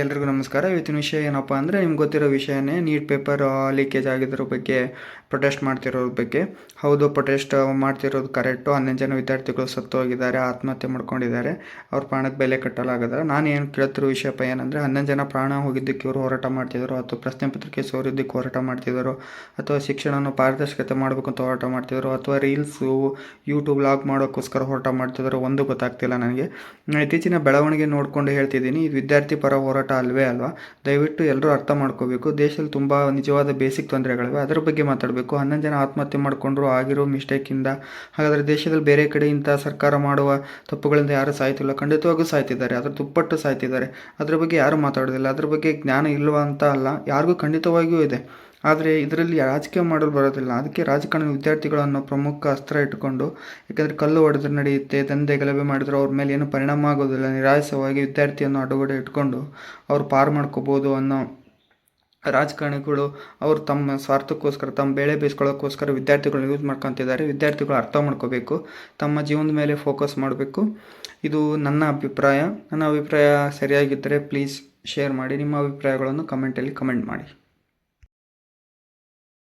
ಎಲ್ರಿಗೂ ನಮಸ್ಕಾರ. ಇವತ್ತಿನ ವಿಷಯ ಏನಪ್ಪ ಅಂದರೆ, ನಿಮ್ಗೆ ಗೊತ್ತಿರೋ ವಿಷಯನೇ, ನೀಟ್ ಪೇಪರ್ ಲೀಕೇಜ್ ಆಗಿದ್ರ ಬಗ್ಗೆ ಪ್ರೊಟೆಸ್ಟ್ ಮಾಡ್ತಿರೋದ್ರ ಬಗ್ಗೆ. ಹೌದು, ಪ್ರೊಟೆಸ್ಟ್ ಮಾಡ್ತಿರೋದು ಕರೆಕ್ಟು. 11 ಜನ ವಿದ್ಯಾರ್ಥಿಗಳು ಸತ್ತು ಹೋಗಿದ್ದಾರೆ, ಆತ್ಮಹತ್ಯೆ ಮಾಡ್ಕೊಂಡಿದ್ದಾರೆ. ಅವ್ರ ಪ್ರಾಣಕ್ಕೆ ಬೆಲೆ ಕಟ್ಟಲಾಗದ. ನಾನು ಏನು ಕೇಳ್ತಿರೋ ವಿಷಯಪ್ಪ ಏನಂದರೆ, 11 ಜನ ಪ್ರಾಣ ಹೋಗಿದ್ದಕ್ಕೆ ಇವರು ಹೋರಾಟ ಮಾಡ್ತಿದ್ರು, ಅಥವಾ ಪ್ರಶ್ನೆ ಪತ್ರಿಕೆ ಸೋರಿದ್ದಕ್ಕೆ ಹೋರಾಟ ಮಾಡ್ತಿದ್ರು, ಅಥವಾ ಶಿಕ್ಷಣವನ್ನು ಪಾರದರ್ಶಕತೆ ಮಾಡಬೇಕು ಅಂತ ಹೋರಾಟ ಮಾಡ್ತಿದ್ರು, ಅಥವಾ ರೀಲ್ಸು ಯೂಟ್ಯೂಬ್ ಲಾಗ್ ಮಾಡೋಕ್ಕೋಸ್ಕರ ಹೋರಾಟ ಮಾಡ್ತಿದ್ರು, ಒಂದು ಗೊತ್ತಾಗ್ತಿಲ್ಲ ನನಗೆ. ಇತ್ತೀಚಿನ ಬೆಳವಣಿಗೆ ನೋಡಿಕೊಂಡು ಹೇಳ್ತಿದ್ದೀನಿ, ಇದು ವಿದ್ಯಾರ್ಥಿ ಪರ ಹೋರಾಟ ಅಲ್ವೇ ಅಲ್ವಾ. ದಯವಿಟ್ಟು ಎಲ್ಲರೂ ಅರ್ಥ ಮಾಡ್ಕೋಬೇಕು. ದೇಶದಲ್ಲಿ ತುಂಬ ನಿಜವಾದ ಬೇಸಿಕ್ ತೊಂದರೆಗಳಿವೆ, ಅದರ ಬಗ್ಗೆ ಮಾತಾಡಬೇಕು. 11 ಜನ ಆತ್ಮಹತ್ಯೆ ಮಾಡಿಕೊಂಡ್ರು ಆಗಿರೋ ಮಿಸ್ಟೇಕಿಂದ. ಹಾಗಾದರೆ ದೇಶದಲ್ಲಿ ಬೇರೆ ಕಡೆ ಇಂಥ ಸರ್ಕಾರ ಮಾಡುವ ತಪ್ಪುಗಳಿಂದ ಯಾರು ಸಾಯ್ತಿಲ್ಲ? ಖಂಡಿತವಾಗೂ ಸಾಯ್ತಿದ್ದಾರೆ, ಅದ್ರ ದುಪ್ಪಟ್ಟು ಸಾಯ್ತಿದ್ದಾರೆ. ಅದ್ರ ಬಗ್ಗೆ ಯಾರೂ ಮಾತಾಡೋದಿಲ್ಲ. ಅದ್ರ ಬಗ್ಗೆ ಜ್ಞಾನ ಇಲ್ವಾ ಅಂತ ಅಲ್ಲ, ಯಾರಿಗೂ ಖಂಡಿತವಾಗಿಯೂ ಇದೆ. ಆದರೆ ಇದರಲ್ಲಿ ರಾಜಕೀಯ ಮಾಡಲು ಬರೋದಿಲ್ಲ. ಅದಕ್ಕೆ ರಾಜಕಾರಣ ವಿದ್ಯಾರ್ಥಿಗಳನ್ನು ಪ್ರಮುಖ ಅಸ್ತ್ರ ಇಟ್ಟುಕೊಂಡು, ಯಾಕೆಂದರೆ ಕಲ್ಲು ಹೊಡೆದ್ರೆ ನಡೆಯುತ್ತೆ, ದಂಧೆ ಗಲಭೆ ಮಾಡಿದ್ರು ಅವ್ರ ಮೇಲೆ ಏನು ಪರಿಣಾಮ ಆಗೋದಿಲ್ಲ, ನಿರಾಸವಾಗಿ ವಿದ್ಯಾರ್ಥಿಯನ್ನು ಅಡುಗಡೆ ಇಟ್ಕೊಂಡು ಅವ್ರು ಪಾರು ಮಾಡ್ಕೋಬೋದು ಅನ್ನೋ ರಾಜಕಾರಣಿಗಳು ಅವರು ತಮ್ಮ ಸ್ವಾರ್ಥಕ್ಕೋಸ್ಕರ, ತಮ್ಮ ಬೇಳೆ ಬೇಯಿಸ್ಕೊಳ್ಳೋಕ್ಕೋಸ್ಕರ ವಿದ್ಯಾರ್ಥಿಗಳನ್ನ ಯೂಸ್ ಮಾಡ್ಕೊತಿದ್ದಾರೆ. ವಿದ್ಯಾರ್ಥಿಗಳು ಅರ್ಥ ಮಾಡ್ಕೋಬೇಕು, ತಮ್ಮ ಜೀವನದ ಮೇಲೆ ಫೋಕಸ್ ಮಾಡಬೇಕು. ಇದು ನನ್ನ ಅಭಿಪ್ರಾಯ. ನನ್ನ ಅಭಿಪ್ರಾಯ ಸರಿಯಾಗಿದ್ದರೆ ಪ್ಲೀಸ್ ಶೇರ್ ಮಾಡಿ. ನಿಮ್ಮ ಅಭಿಪ್ರಾಯಗಳನ್ನು ಕಮೆಂಟಲ್ಲಿ ಕಮೆಂಟ್ ಮಾಡಿ.